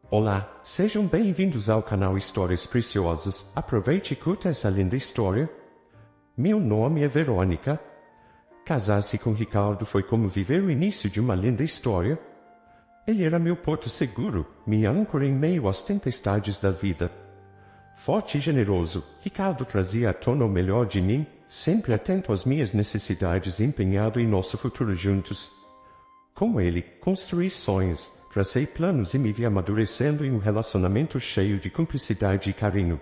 Olá, sejam bem-vindos ao canal Histórias Preciosas. Aproveite e curta essa linda história. Meu nome é Verônica. Casar-se com Ricardo foi como viver o início de uma linda história. Ele era meu porto seguro, minha âncora em meio às tempestades da vida. Forte e generoso, Ricardo trazia à tona o melhor de mim, sempre atento às minhas necessidades e empenhado em nosso futuro juntos. Com ele, construí sonhos, tracei planos e me vi amadurecendo em um relacionamento cheio de cumplicidade e carinho.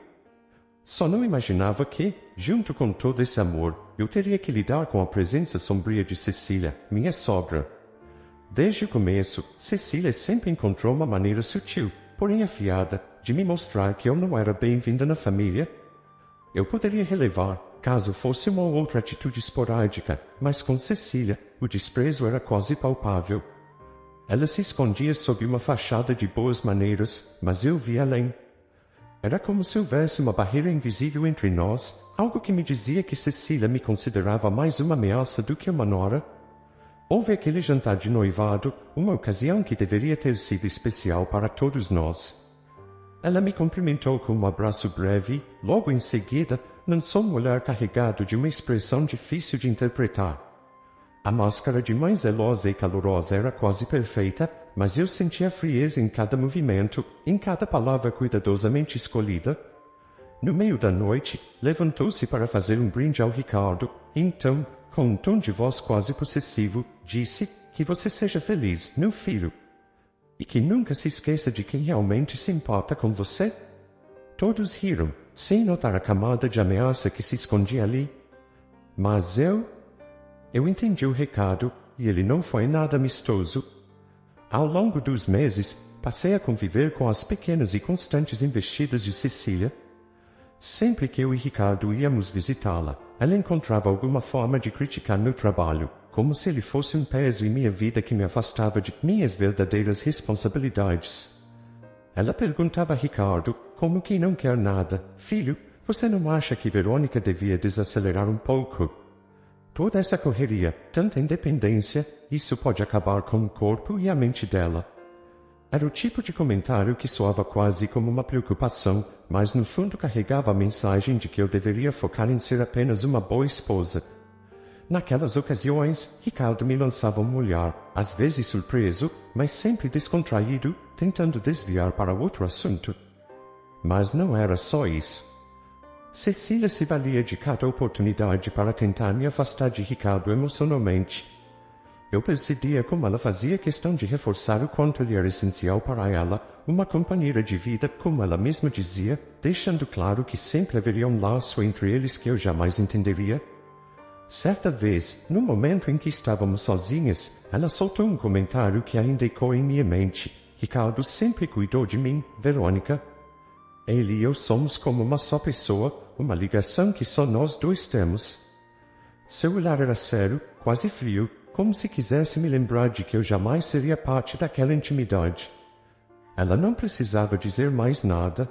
Só não imaginava que, junto com todo esse amor, eu teria que lidar com a presença sombria de Cecília, minha sogra. Desde o começo, Cecília sempre encontrou uma maneira sutil, porém afiada, de me mostrar que eu não era bem-vinda na família. Eu poderia relevar, caso fosse uma ou outra atitude esporádica, mas com Cecília, o desprezo era quase palpável. Ela se escondia sob uma fachada de boas maneiras, mas eu via além. Era como se houvesse uma barreira invisível entre nós, algo que me dizia que Cecília me considerava mais uma ameaça do que uma nora. Houve aquele jantar de noivado, uma ocasião que deveria ter sido especial para todos nós. Ela me cumprimentou com um abraço breve, logo em seguida, lançou um olhar carregado de uma expressão difícil de interpretar. A máscara de mãe zelosa e calorosa era quase perfeita, mas eu sentia frieza em cada movimento, em cada palavra cuidadosamente escolhida. No meio da noite, levantou-se para fazer um brinde ao Ricardo, e então, com um tom de voz quase possessivo, disse: "Que você seja feliz, meu filho. E que nunca se esqueça de quem realmente se importa com você." Todos riram, sem notar a camada de ameaça que se escondia ali. Mas eu entendi o recado, e ele não foi nada amistoso. Ao longo dos meses, passei a conviver com as pequenas e constantes investidas de Cecília. Sempre que eu e Ricardo íamos visitá-la, ela encontrava alguma forma de criticar meu trabalho, como se ele fosse um peso em minha vida que me afastava de minhas verdadeiras responsabilidades. Ela perguntava a Ricardo, como quem não quer nada: "Filho, você não acha que Verônica devia desacelerar um pouco? Toda essa correria, tanta independência, isso pode acabar com o corpo e a mente dela." Era o tipo de comentário que soava quase como uma preocupação, mas no fundo carregava a mensagem de que eu deveria focar em ser apenas uma boa esposa. Naquelas ocasiões, Ricardo me lançava um olhar, às vezes surpreso, mas sempre descontraído, tentando desviar para outro assunto. Mas não era só isso. Cecília se valia de cada oportunidade para tentar me afastar de Ricardo emocionalmente. Eu percebia como ela fazia questão de reforçar o quanto ele era essencial para ela, uma companheira de vida, como ela mesma dizia, deixando claro que sempre haveria um laço entre eles que eu jamais entenderia. Certa vez, no momento em que estávamos sozinhas, ela soltou um comentário que ainda ecoou em minha mente: "Ricardo sempre cuidou de mim, Verônica. Ele e eu somos como uma só pessoa, uma ligação que só nós dois temos." Seu olhar era sério, quase frio, como se quisesse me lembrar de que eu jamais seria parte daquela intimidade. Ela não precisava dizer mais nada.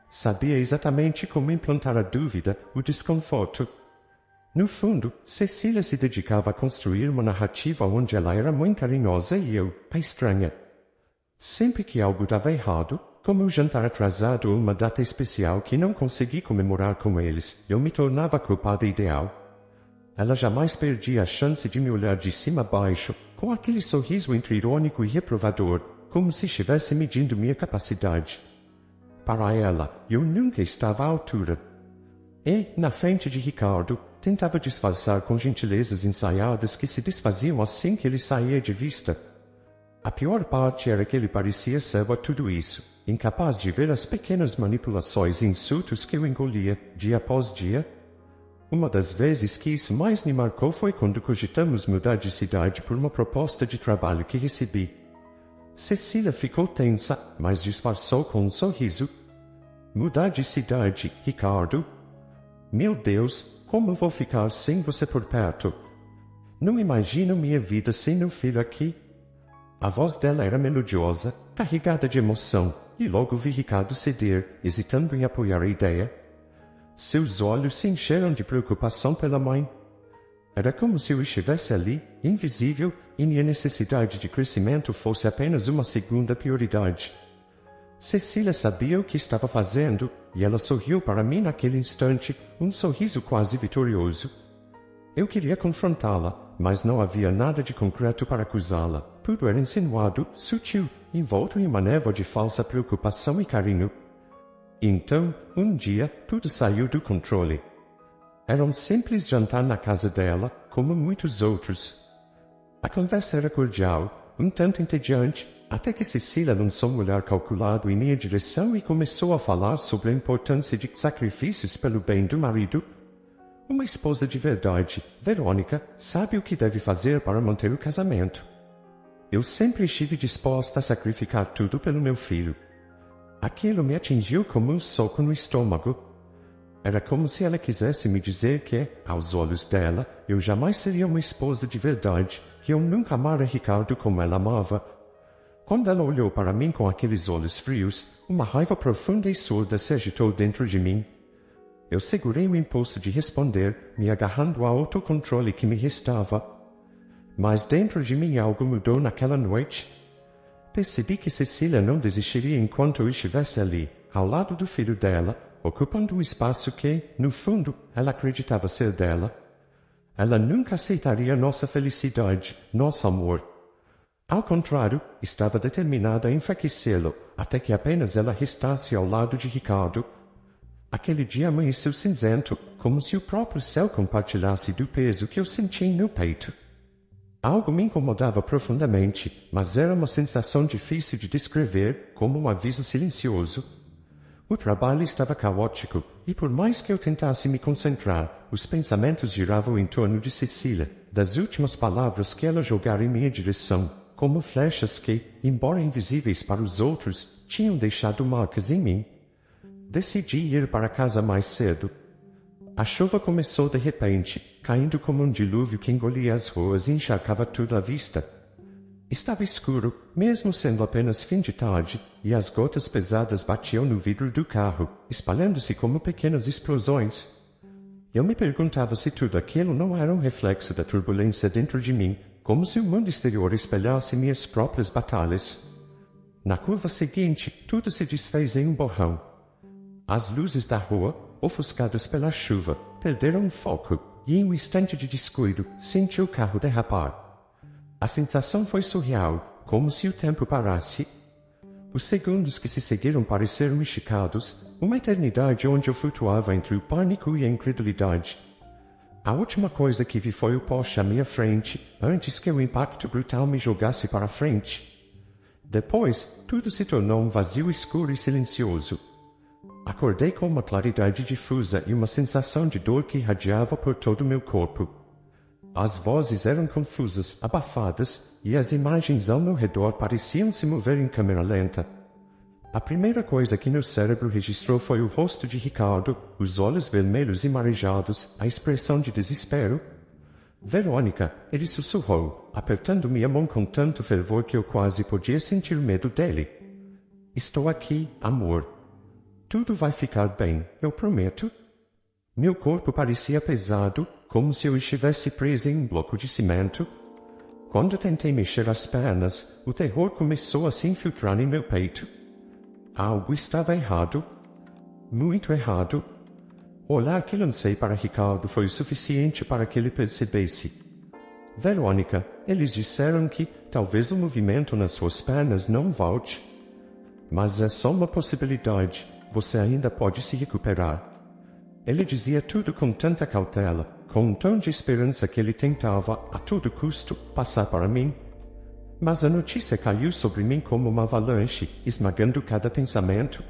Sabia exatamente como implantar a dúvida, o desconforto. No fundo, Cecília se dedicava a construir uma narrativa onde ela era mãe carinhosa e eu, a estranha. Sempre que algo dava errado, como um jantar atrasado ou uma data especial que não consegui comemorar com eles, eu me tornava a culpada ideal. Ela jamais perdia a chance de me olhar de cima a baixo, com aquele sorriso entre irônico e reprovador, como se estivesse medindo minha capacidade. Para ela, eu nunca estava à altura. E, na frente de Ricardo, tentava disfarçar com gentilezas ensaiadas que se desfaziam assim que ele saía de vista. A pior parte era que ele parecia servo a tudo isso, incapaz de ver as pequenas manipulações e insultos que eu engolia, dia após dia. Uma das vezes que isso mais me marcou foi quando cogitamos mudar de cidade por uma proposta de trabalho que recebi. Cecília ficou tensa, mas disfarçou com um sorriso. "Mudar de cidade, Ricardo? Meu Deus, como vou ficar sem você por perto? Não imagino minha vida sem meu filho aqui." A voz dela era melodiosa, carregada de emoção, e logo vi Ricardo ceder, hesitando em apoiar a ideia. Seus olhos se encheram de preocupação pela mãe. Era como se eu estivesse ali, invisível, e minha necessidade de crescimento fosse apenas uma segunda prioridade. Cecília sabia o que estava fazendo, e ela sorriu para mim naquele instante, um sorriso quase vitorioso. Eu queria confrontá-la, mas não havia nada de concreto para acusá-la. Tudo era insinuado, sutil, envolto em uma névoa de falsa preocupação e carinho. Então, um dia, tudo saiu do controle. Era um simples jantar na casa dela, como muitos outros. A conversa era cordial, um tanto entediante, até que Cecília lançou um olhar calculado em minha direção e começou a falar sobre a importância de sacrifícios pelo bem do marido. Uma esposa de verdade, Verônica, sabe o que deve fazer para manter o casamento. Eu sempre estive disposta a sacrificar tudo pelo meu filho. Aquilo me atingiu como um soco no estômago. Era como se ela quisesse me dizer que, aos olhos dela, eu jamais seria uma esposa de verdade, que eu nunca amara Ricardo como ela amava. Quando ela olhou para mim com aqueles olhos frios, uma raiva profunda e surda se agitou dentro de mim. Eu segurei o impulso de responder, me agarrando ao autocontrole que me restava. Mas dentro de mim algo mudou naquela noite. Percebi que Cecília não desistiria enquanto eu estivesse ali, ao lado do filho dela, ocupando o espaço que, no fundo, ela acreditava ser dela. Ela nunca aceitaria nossa felicidade, nosso amor. Ao contrário, estava determinada a enfraquecê-lo, até que apenas ela restasse ao lado de Ricardo. Aquele dia amanheceu cinzento, como se o próprio céu compartilhasse do peso que eu sentia em meu peito. Algo me incomodava profundamente, mas era uma sensação difícil de descrever, como um aviso silencioso. O trabalho estava caótico, e por mais que eu tentasse me concentrar, os pensamentos giravam em torno de Cecília, das últimas palavras que ela jogara em minha direção, como flechas que, embora invisíveis para os outros, tinham deixado marcas em mim. Decidi ir para casa mais cedo. A chuva começou de repente, caindo como um dilúvio que engolia as ruas e encharcava tudo à vista. Estava escuro, mesmo sendo apenas fim de tarde, e as gotas pesadas batiam no vidro do carro, espalhando-se como pequenas explosões. Eu me perguntava se tudo aquilo não era um reflexo da turbulência dentro de mim, como se o mundo exterior espelhasse minhas próprias batalhas. Na curva seguinte, tudo se desfez em um borrão. As luzes da rua, ofuscadas pela chuva, perderam o foco, e em um instante de descuido, senti o carro derrapar. A sensação foi surreal, como se o tempo parasse. Os segundos que se seguiram pareceram esticados, uma eternidade onde eu flutuava entre o pânico e a incredulidade. A última coisa que vi foi o Porsche à minha frente, antes que o impacto brutal me jogasse para frente. Depois, tudo se tornou um vazio escuro e silencioso. Acordei com uma claridade difusa e uma sensação de dor que irradiava por todo o meu corpo. As vozes eram confusas, abafadas, e as imagens ao meu redor pareciam se mover em câmera lenta. A primeira coisa que meu cérebro registrou foi o rosto de Ricardo, os olhos vermelhos e marejados, a expressão de desespero. Verônica, ele sussurrou, apertando minha mão com tanto fervor que eu quase podia sentir medo dele. Estou aqui, amor. Tudo vai ficar bem, eu prometo. Meu corpo parecia pesado, como se eu estivesse preso em um bloco de cimento. Quando tentei mexer as pernas, o terror começou a se infiltrar em meu peito. Algo estava errado. Muito errado. O olhar que lancei para Ricardo foi o suficiente para que ele percebesse. Verônica, eles disseram que talvez o movimento nas suas pernas não volte. Mas é só uma possibilidade. Você ainda pode se recuperar. Ele dizia tudo com tanta cautela, com um tom de esperança que ele tentava, a todo custo, passar para mim. Mas a notícia caiu sobre mim como uma avalanche, esmagando cada pensamento.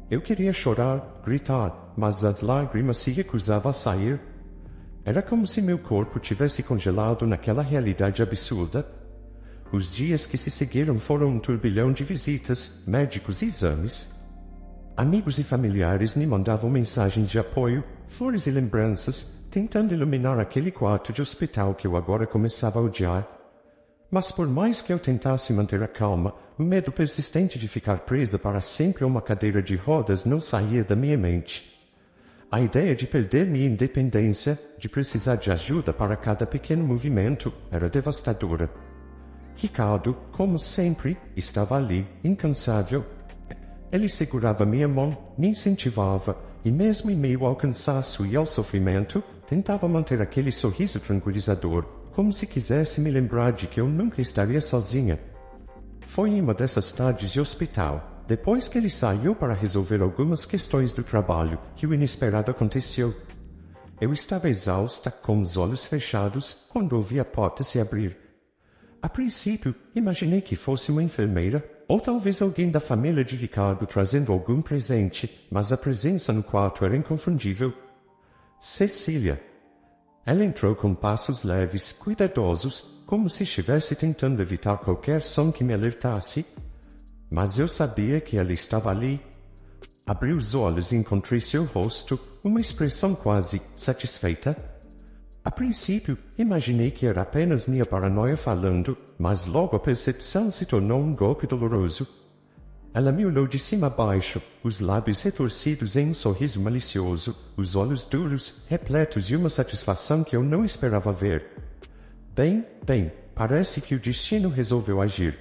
Eu queria chorar, gritar, mas as lágrimas se recusavam a sair. Era como se meu corpo tivesse congelado naquela realidade absurda. Os dias que se seguiram foram um turbilhão de visitas, médicos e exames. Amigos e familiares me mandavam mensagens de apoio, flores e lembranças, tentando iluminar aquele quarto de hospital que eu agora começava a odiar. Mas por mais que eu tentasse manter a calma, o medo persistente de ficar presa para sempre a uma cadeira de rodas não saía da minha mente. A ideia de perder minha independência, de precisar de ajuda para cada pequeno movimento, era devastadora. Ricardo, como sempre, estava ali, incansável. Ele segurava minha mão, me incentivava, e mesmo em meio ao cansaço e ao sofrimento, tentava manter aquele sorriso tranquilizador, como se quisesse me lembrar de que eu nunca estaria sozinha. Foi em uma dessas tardes de hospital, depois que ele saiu para resolver algumas questões do trabalho, que o inesperado aconteceu. Eu estava exausta, com os olhos fechados, quando ouvi a porta se abrir. A princípio, imaginei que fosse uma enfermeira, ou talvez alguém da família de Ricardo trazendo algum presente, mas a presença no quarto era inconfundível. Cecília. Ela entrou com passos leves, cuidadosos, como se estivesse tentando evitar qualquer som que me alertasse. Mas eu sabia que ela estava ali. Abri os olhos e encontrei seu rosto, uma expressão quase satisfeita. A princípio, imaginei que era apenas minha paranoia falando, mas logo a percepção se tornou um golpe doloroso. Ela me olhou de cima a baixo, os lábios retorcidos em um sorriso malicioso, os olhos duros, repletos de uma satisfação que eu não esperava ver. Bem, parece que o destino resolveu agir.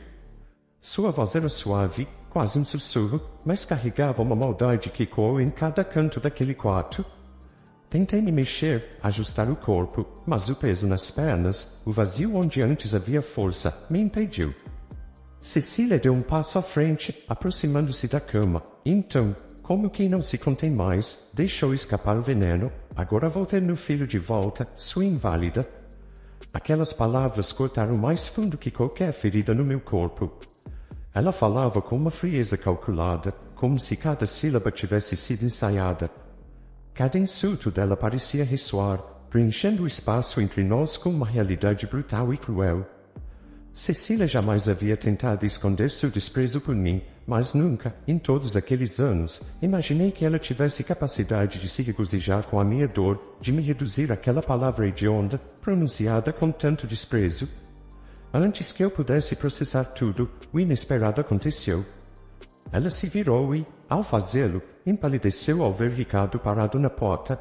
Sua voz era suave, quase um sussurro, mas carregava uma maldade que ecoou em cada canto daquele quarto. Tentei me mexer, ajustar o corpo, mas o peso nas pernas, o vazio onde antes havia força, me impediu. Cecília deu um passo à frente, aproximando-se da cama. Então, como quem não se contém mais, deixou escapar o veneno. Agora vou ter meu filho de volta, sua inválida. Aquelas palavras cortaram mais fundo que qualquer ferida no meu corpo. Ela falava com uma frieza calculada, como se cada sílaba tivesse sido ensaiada. Cada insulto dela parecia ressoar, preenchendo o espaço entre nós com uma realidade brutal e cruel. Cecília jamais havia tentado esconder seu desprezo por mim, mas nunca, em todos aqueles anos, imaginei que ela tivesse capacidade de se regozijar com a minha dor, de me reduzir àquela palavra hedionda, pronunciada com tanto desprezo. Antes que eu pudesse processar tudo, o inesperado aconteceu. Ela se virou e, ao fazê-lo, empalideceu ao ver Ricardo parado na porta.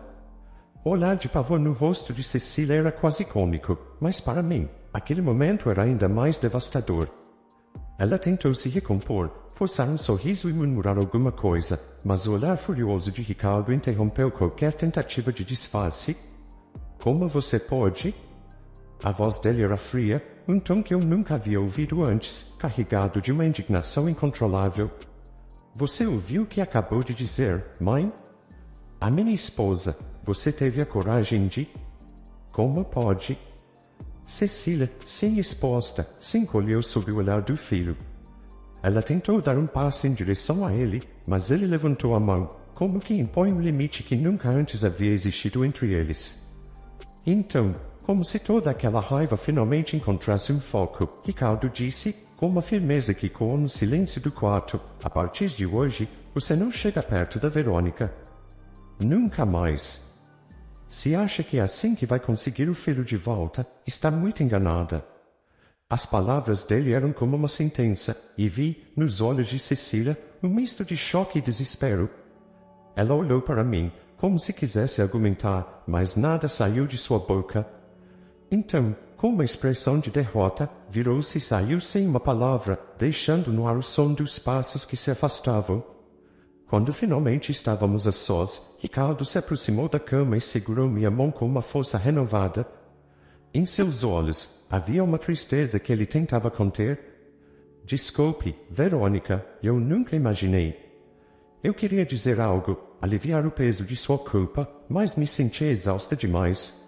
O olhar de pavor no rosto de Cecília era quase cômico, mas para mim, aquele momento era ainda mais devastador. Ela tentou se recompor, forçar um sorriso e murmurar alguma coisa, mas o olhar furioso de Ricardo interrompeu qualquer tentativa de disfarce. Como você pode? A voz dele era fria, um tom que eu nunca havia ouvido antes, carregado de uma indignação incontrolável. Você ouviu o que acabou de dizer, mãe? A minha esposa, você teve a coragem de... Como pode? Cecília, sem resposta, se encolheu sob o olhar do filho. Ela tentou dar um passo em direção a ele, mas ele levantou a mão, como que impõe um limite que nunca antes havia existido entre eles. Então, como se toda aquela raiva finalmente encontrasse um foco, Ricardo disse, com uma firmeza que ecoou no silêncio do quarto, a partir de hoje, você não chega perto da Verônica. Nunca mais. Se acha que é assim que vai conseguir o filho de volta, está muito enganada. As palavras dele eram como uma sentença, e vi, nos olhos de Cecília, um misto de choque e desespero. Ela olhou para mim, como se quisesse argumentar, mas nada saiu de sua boca. Então, com uma expressão de derrota, virou-se e saiu sem uma palavra, deixando no ar o som dos passos que se afastavam. Quando finalmente estávamos a sós, Ricardo se aproximou da cama e segurou minha mão com uma força renovada. Em seus olhos, havia uma tristeza que ele tentava conter. Desculpe, Verônica, eu nunca imaginei. Eu queria dizer algo, aliviar o peso de sua culpa, mas me sentia exausta demais.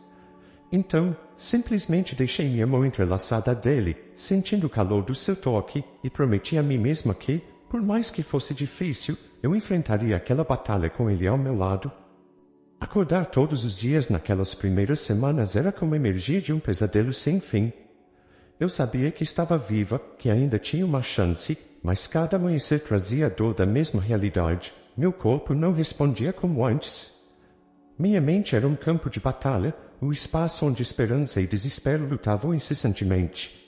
Então, simplesmente deixei minha mão entrelaçada dele, sentindo o calor do seu toque, e prometi a mim mesma que, por mais que fosse difícil, eu enfrentaria aquela batalha com ele ao meu lado. Acordar todos os dias naquelas primeiras semanas era como emergir de um pesadelo sem fim. Eu sabia que estava viva, que ainda tinha uma chance, mas cada amanhecer trazia a dor da mesma realidade. Meu corpo não respondia como antes. Minha mente era um campo de batalha, o espaço onde esperança e desespero lutavam incessantemente.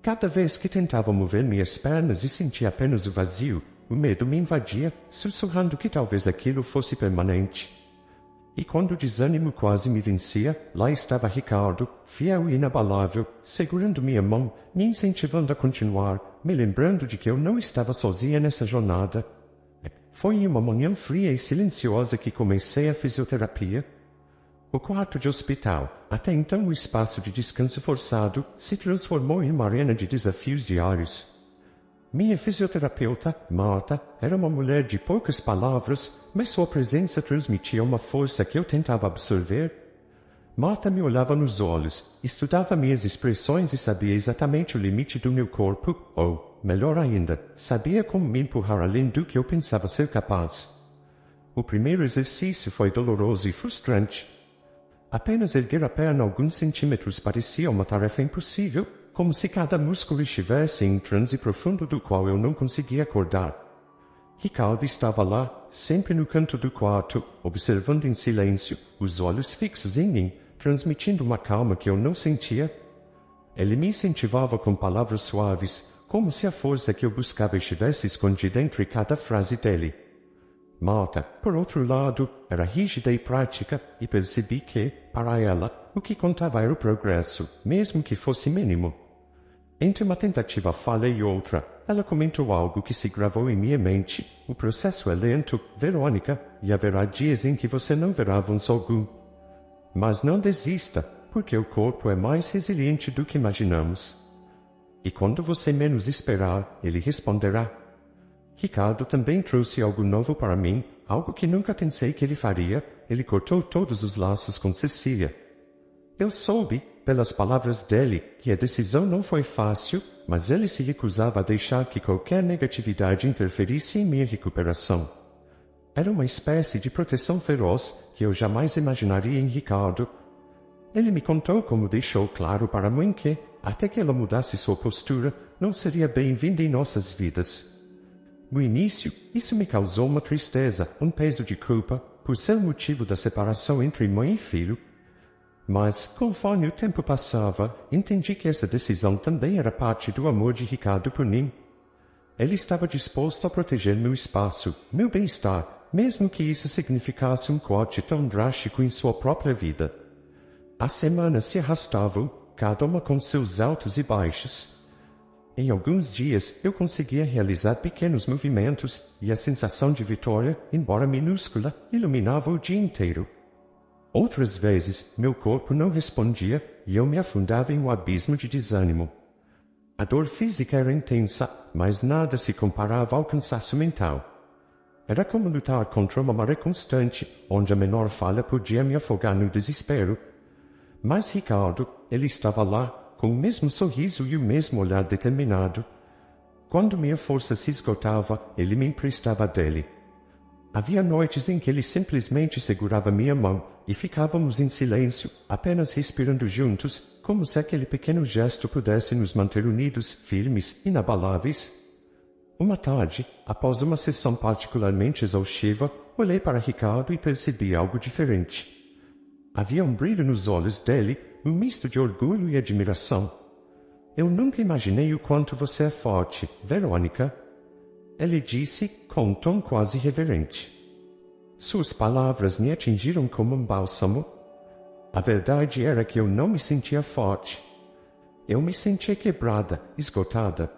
Cada vez que tentava mover minhas pernas e sentia apenas o vazio, o medo me invadia, sussurrando que talvez aquilo fosse permanente. E quando o desânimo quase me vencia, lá estava Ricardo, fiel e inabalável, segurando minha mão, me incentivando a continuar, me lembrando de que eu não estava sozinha nessa jornada. Foi em uma manhã fria e silenciosa que comecei a fisioterapia. O quarto de hospital, até então um espaço de descanso forçado, se transformou em uma arena de desafios diários. Minha fisioterapeuta, Marta, era uma mulher de poucas palavras, mas sua presença transmitia uma força que eu tentava absorver. Marta me olhava nos olhos, estudava minhas expressões e sabia exatamente o limite do meu corpo, ou, melhor ainda, sabia como me empurrar além do que eu pensava ser capaz. O primeiro exercício foi doloroso e frustrante. Apenas erguer a perna alguns centímetros parecia uma tarefa impossível, como se cada músculo estivesse em transe profundo do qual eu não conseguia acordar. Ricardo estava lá, sempre no canto do quarto, observando em silêncio, os olhos fixos em mim, transmitindo uma calma que eu não sentia. Ele me incentivava com palavras suaves, como se a força que eu buscava estivesse escondida entre cada frase dele. Marta, por outro lado, era rígida e prática, e percebi que, para ela, o que contava era o progresso, mesmo que fosse mínimo. Entre uma tentativa falha e outra, ela comentou algo que se gravou em minha mente. O processo é lento, Verônica, e haverá dias em que você não verá avanço algum. Mas não desista, porque o corpo é mais resiliente do que imaginamos. E quando você menos esperar, ele responderá. Ricardo também trouxe algo novo para mim, algo que nunca pensei que ele faria. Ele cortou todos os laços com Cecília. Eu soube, pelas palavras dele, que a decisão não foi fácil, mas ele se recusava a deixar que qualquer negatividade interferisse em minha recuperação. Era uma espécie de proteção feroz que eu jamais imaginaria em Ricardo. Ele me contou como deixou claro para mim que, até que ela mudasse sua postura, não seria bem-vinda em nossas vidas. No início, isso me causou uma tristeza, um peso de culpa, por ser o motivo da separação entre mãe e filho. Mas, conforme o tempo passava, entendi que essa decisão também era parte do amor de Ricardo por mim. Ele estava disposto a proteger meu espaço, meu bem-estar, mesmo que isso significasse um corte tão drástico em sua própria vida. As semanas se arrastavam, cada uma com seus altos e baixos. Em alguns dias, eu conseguia realizar pequenos movimentos, e a sensação de vitória, embora minúscula, iluminava o dia inteiro. Outras vezes, meu corpo não respondia e eu me afundava em um abismo de desânimo. A dor física era intensa, mas nada se comparava ao cansaço mental. Era como lutar contra uma maré constante, onde a menor falha podia me afogar no desespero. Mas Ricardo, ele estava lá, com o mesmo sorriso e o mesmo olhar determinado. Quando minha força se esgotava, ele me emprestava dele. Havia noites em que ele simplesmente segurava minha mão e ficávamos em silêncio, apenas respirando juntos, como se aquele pequeno gesto pudesse nos manter unidos, firmes, inabaláveis. Uma tarde, após uma sessão particularmente exaustiva, olhei para Ricardo e percebi algo diferente. Havia um brilho nos olhos dele, um misto de orgulho e admiração. Eu nunca imaginei o quanto você é forte, Verônica. Ele disse com um tom quase reverente. Suas palavras me atingiram como um bálsamo. A verdade era que eu não me sentia forte. Eu me sentia quebrada, esgotada.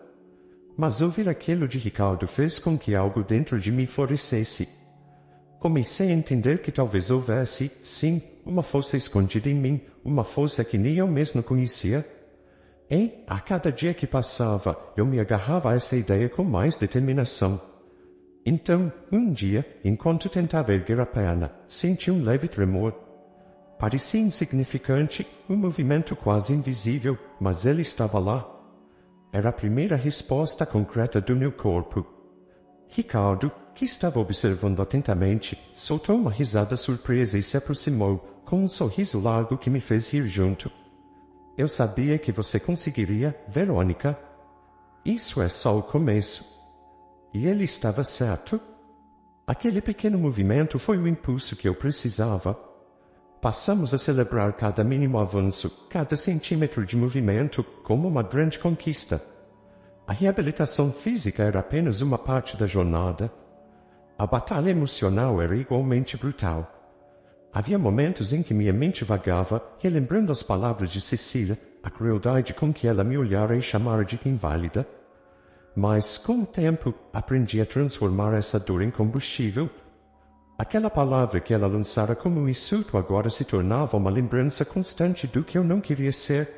Mas ouvir aquilo de Ricardo fez com que algo dentro de mim florescesse. Comecei a entender que talvez houvesse, sim, uma força escondida em mim, uma força que nem eu mesmo conhecia. E, a cada dia que passava, eu me agarrava a essa ideia com mais determinação. Então, um dia, enquanto tentava erguer a perna, senti um leve tremor. Parecia insignificante, um movimento quase invisível, mas ele estava lá. Era a primeira resposta concreta do meu corpo. Ricardo, que estava observando atentamente, soltou uma risada surpresa e se aproximou, com um sorriso largo que me fez rir junto. Eu sabia que você conseguiria, Verônica. Isso é só o começo. E ele estava certo. Aquele pequeno movimento foi o impulso que eu precisava. Passamos a celebrar cada mínimo avanço, cada centímetro de movimento, como uma grande conquista. A reabilitação física era apenas uma parte da jornada. A batalha emocional era igualmente brutal. Havia momentos em que minha mente vagava, relembrando as palavras de Cecília, a crueldade com que ela me olhara e chamara de inválida. Mas, com o tempo, aprendi a transformar essa dor em combustível. Aquela palavra que ela lançara como um insulto agora se tornava uma lembrança constante do que eu não queria ser.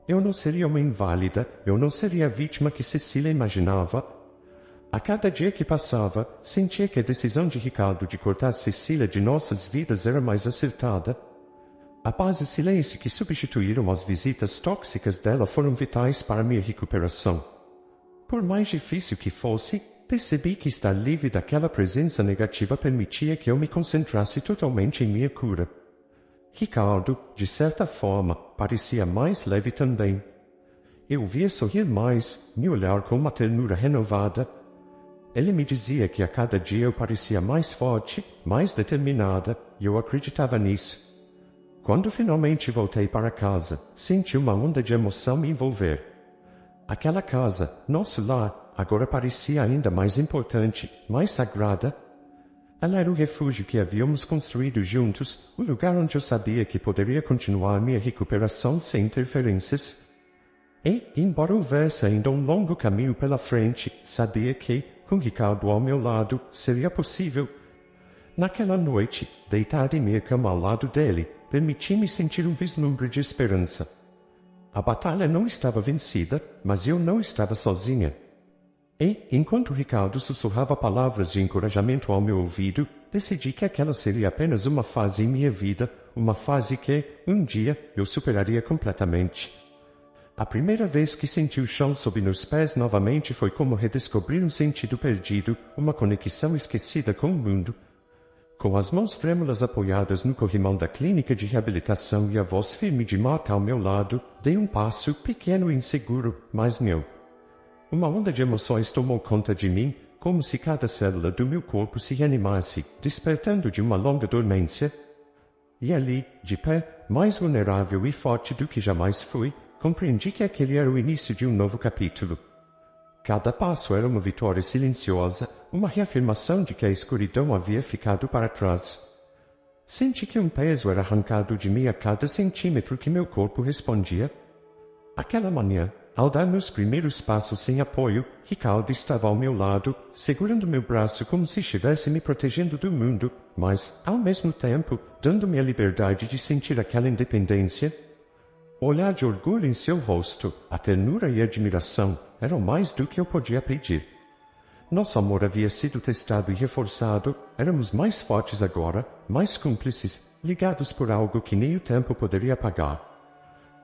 Eu não seria uma inválida, eu não seria a vítima que Cecília imaginava. A cada dia que passava, sentia que a decisão de Ricardo de cortar Cecília de nossas vidas era mais acertada. A paz e silêncio que substituíram as visitas tóxicas dela foram vitais para minha recuperação. Por mais difícil que fosse, percebi que estar livre daquela presença negativa permitia que eu me concentrasse totalmente em minha cura. Ricardo, de certa forma, parecia mais leve também. Eu o via sorrir mais, me olhar com uma ternura renovada. Ele me dizia que a cada dia eu parecia mais forte, mais determinada, e eu acreditava nisso. Quando finalmente voltei para casa, senti uma onda de emoção me envolver. Aquela casa, nosso lar, agora parecia ainda mais importante, mais sagrada. Ela era o refúgio que havíamos construído juntos, o lugar onde eu sabia que poderia continuar minha recuperação sem interferências. E, embora houvesse ainda um longo caminho pela frente, sabia que, com Ricardo ao meu lado, seria possível. Naquela noite, deitado em minha cama ao lado dele, permiti-me sentir um vislumbre de esperança. A batalha não estava vencida, mas eu não estava sozinha. E, enquanto Ricardo sussurrava palavras de encorajamento ao meu ouvido, decidi que aquela seria apenas uma fase em minha vida, uma fase que, um dia, eu superaria completamente. A primeira vez que senti o chão sob meus pés novamente foi como redescobrir um sentido perdido, uma conexão esquecida com o mundo. Com as mãos trêmulas apoiadas no corrimão da clínica de reabilitação e a voz firme de Marta ao meu lado, dei um passo pequeno e inseguro, mas meu. Uma onda de emoções tomou conta de mim, como se cada célula do meu corpo se reanimasse, despertando de uma longa dormência. E ali, de pé, mais vulnerável e forte do que jamais fui, compreendi que aquele era o início de um novo capítulo. Cada passo era uma vitória silenciosa, uma reafirmação de que a escuridão havia ficado para trás. Senti que um peso era arrancado de mim a cada centímetro que meu corpo respondia. Aquela manhã, ao dar meus primeiros passos sem apoio, Ricardo estava ao meu lado, segurando meu braço como se estivesse me protegendo do mundo, mas, ao mesmo tempo, dando-me a liberdade de sentir aquela independência. O olhar de orgulho em seu rosto, a ternura e a admiração, eram mais do que eu podia pedir. Nosso amor havia sido testado e reforçado, éramos mais fortes agora, mais cúmplices, ligados por algo que nem o tempo poderia apagar.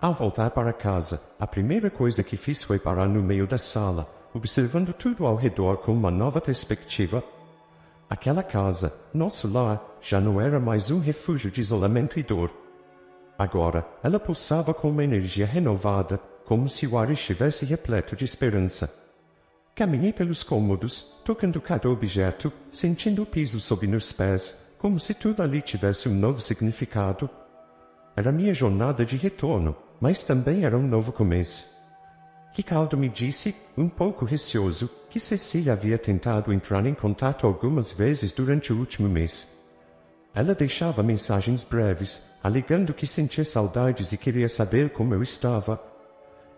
Ao voltar para casa, a primeira coisa que fiz foi parar no meio da sala, observando tudo ao redor com uma nova perspectiva. Aquela casa, nosso lar, já não era mais um refúgio de isolamento e dor. Agora, ela pulsava com uma energia renovada, como se o ar estivesse repleto de esperança. Caminhei pelos cômodos, tocando cada objeto, sentindo o piso sob meus pés, como se tudo ali tivesse um novo significado. Era minha jornada de retorno, mas também era um novo começo. Ricardo me disse, um pouco receoso, que Cecília havia tentado entrar em contato algumas vezes durante o último mês. Ela deixava mensagens breves, alegando que sentia saudades e queria saber como eu estava.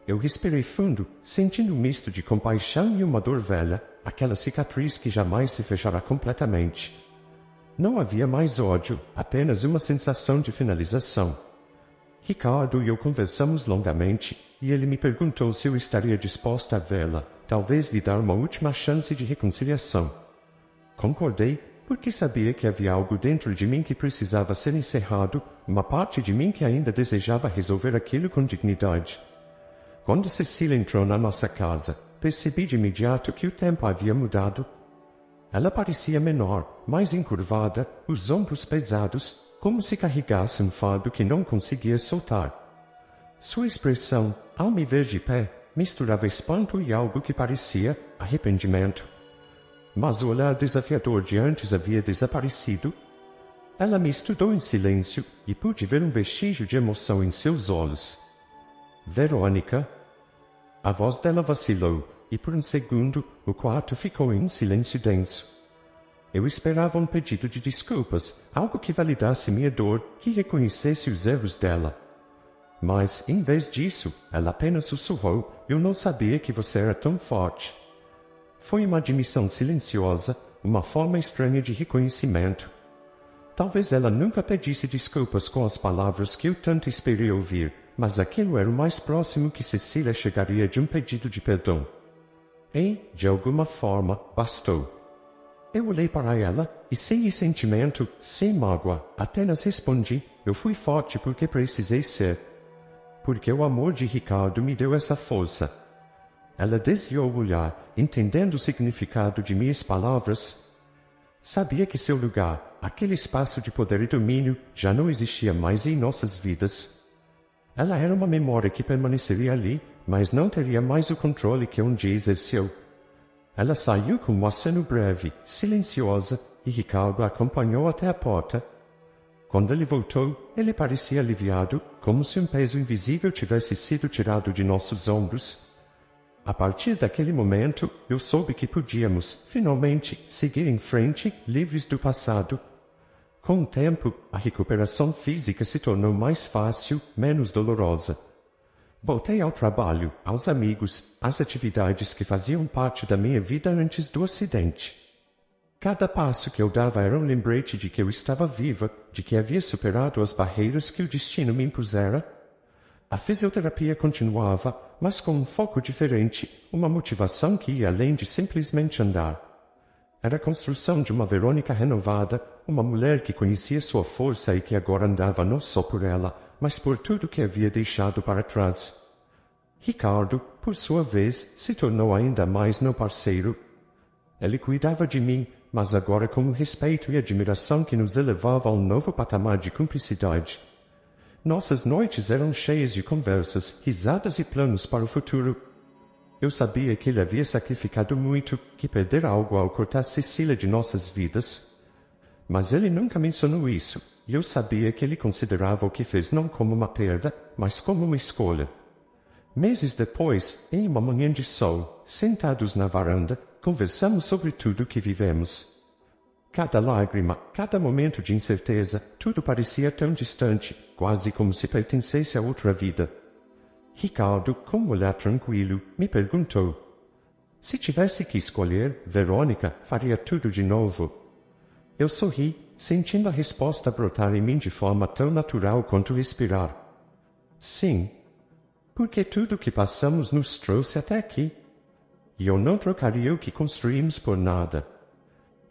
Eu respirei fundo, sentindo um misto de compaixão e uma dor velha, aquela cicatriz que jamais se fechará completamente. Não havia mais ódio, apenas uma sensação de finalização. Ricardo e eu conversamos longamente, e ele me perguntou se eu estaria disposta a vê-la, talvez lhe dar uma última chance de reconciliação. Concordei, porque sabia que havia algo dentro de mim que precisava ser encerrado, uma parte de mim que ainda desejava resolver aquilo com dignidade. Quando Cecília entrou na nossa casa, percebi de imediato que o tempo havia mudado. Ela parecia menor, mais encurvada, os ombros pesados, como se carregasse um fardo que não conseguia soltar. Sua expressão, ao me ver de pé, misturava espanto e algo que parecia arrependimento. Mas o olhar desafiador de antes havia desaparecido. Ela me estudou em silêncio e pude ver um vestígio de emoção em seus olhos. Verônica. A voz dela vacilou, e por um segundo o quarto ficou em um silêncio denso. Eu esperava um pedido de desculpas, algo que validasse minha dor, que reconhecesse os erros dela. Mas, em vez disso, ela apenas sussurrou, eu não sabia que você era tão forte. Foi uma admissão silenciosa, uma forma estranha de reconhecimento. Talvez ela nunca pedisse desculpas com as palavras que eu tanto esperei ouvir, mas aquilo era o mais próximo que Cecília chegaria de um pedido de perdão. E, de alguma forma, bastou. Eu olhei para ela, e sem ressentimento, sem mágoa, apenas respondi, eu fui forte porque precisei ser. Porque o amor de Ricardo me deu essa força. Ela desviou o olhar, entendendo o significado de minhas palavras. Sabia que seu lugar, aquele espaço de poder e domínio, já não existia mais em nossas vidas. Ela era uma memória que permaneceria ali, mas não teria mais o controle que um dia exerceu. Ela saiu com um aceno breve, silenciosa, e Ricardo a acompanhou até a porta. Quando ele voltou, ele parecia aliviado, como se um peso invisível tivesse sido tirado de nossos ombros. A partir daquele momento, eu soube que podíamos, finalmente, seguir em frente, livres do passado. Com o tempo, a recuperação física se tornou mais fácil, menos dolorosa. Voltei ao trabalho, aos amigos, às atividades que faziam parte da minha vida antes do acidente. Cada passo que eu dava era um lembrete de que eu estava viva, de que havia superado as barreiras que o destino me impusera. A fisioterapia continuava, mas com um foco diferente, uma motivação que ia além de simplesmente andar. Era a construção de uma Verônica renovada, uma mulher que conhecia sua força e que agora andava não só por ela, mas por tudo que havia deixado para trás. Ricardo, por sua vez, se tornou ainda mais meu parceiro. Ele cuidava de mim, mas agora com o respeito e admiração que nos elevava a um novo patamar de cumplicidade. Nossas noites eram cheias de conversas, risadas e planos para o futuro. Eu sabia que ele havia sacrificado muito, que perdera algo ao cortar Cecília de nossas vidas. Mas ele nunca mencionou isso, e eu sabia que ele considerava o que fez não como uma perda, mas como uma escolha. Meses depois, em uma manhã de sol, sentados na varanda, conversamos sobre tudo o que vivemos. Cada lágrima, cada momento de incerteza, tudo parecia tão distante, quase como se pertencesse a outra vida. Ricardo, com um olhar tranquilo, me perguntou: se tivesse que escolher, Verônica, faria tudo de novo? Eu sorri, sentindo a resposta brotar em mim de forma tão natural quanto respirar. Sim. Porque tudo o que passamos nos trouxe até aqui. E eu não trocaria o que construímos por nada.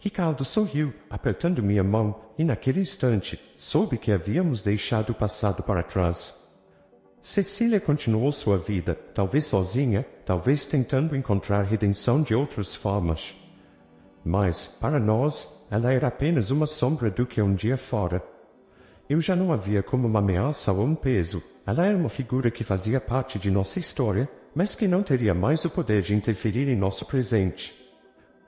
Ricardo sorriu, apertando minha mão, e naquele instante, soube que havíamos deixado o passado para trás. Cecília continuou sua vida, talvez sozinha, talvez tentando encontrar redenção de outras formas. Mas, para nós, ela era apenas uma sombra do que um dia fora. Eu já não a via como uma ameaça ou um peso. Ela era uma figura que fazia parte de nossa história, mas que não teria mais o poder de interferir em nosso presente.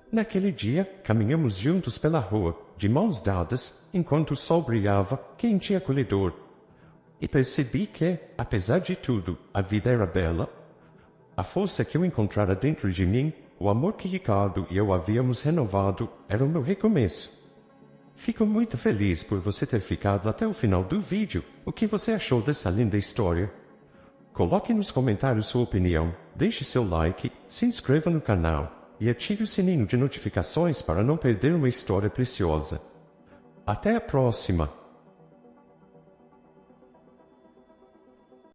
Naquele dia, caminhamos juntos pela rua, de mãos dadas, enquanto o sol brilhava, quente e acolhedor. E percebi que, apesar de tudo, a vida era bela. A força que eu encontrara dentro de mim, o amor que Ricardo e eu havíamos renovado, era o meu recomeço. Fico muito feliz por você ter ficado até o final do vídeo. O que você achou dessa linda história? Coloque nos comentários sua opinião, deixe seu like, se inscreva no canal e ative o sininho de notificações para não perder uma história preciosa. Até a próxima!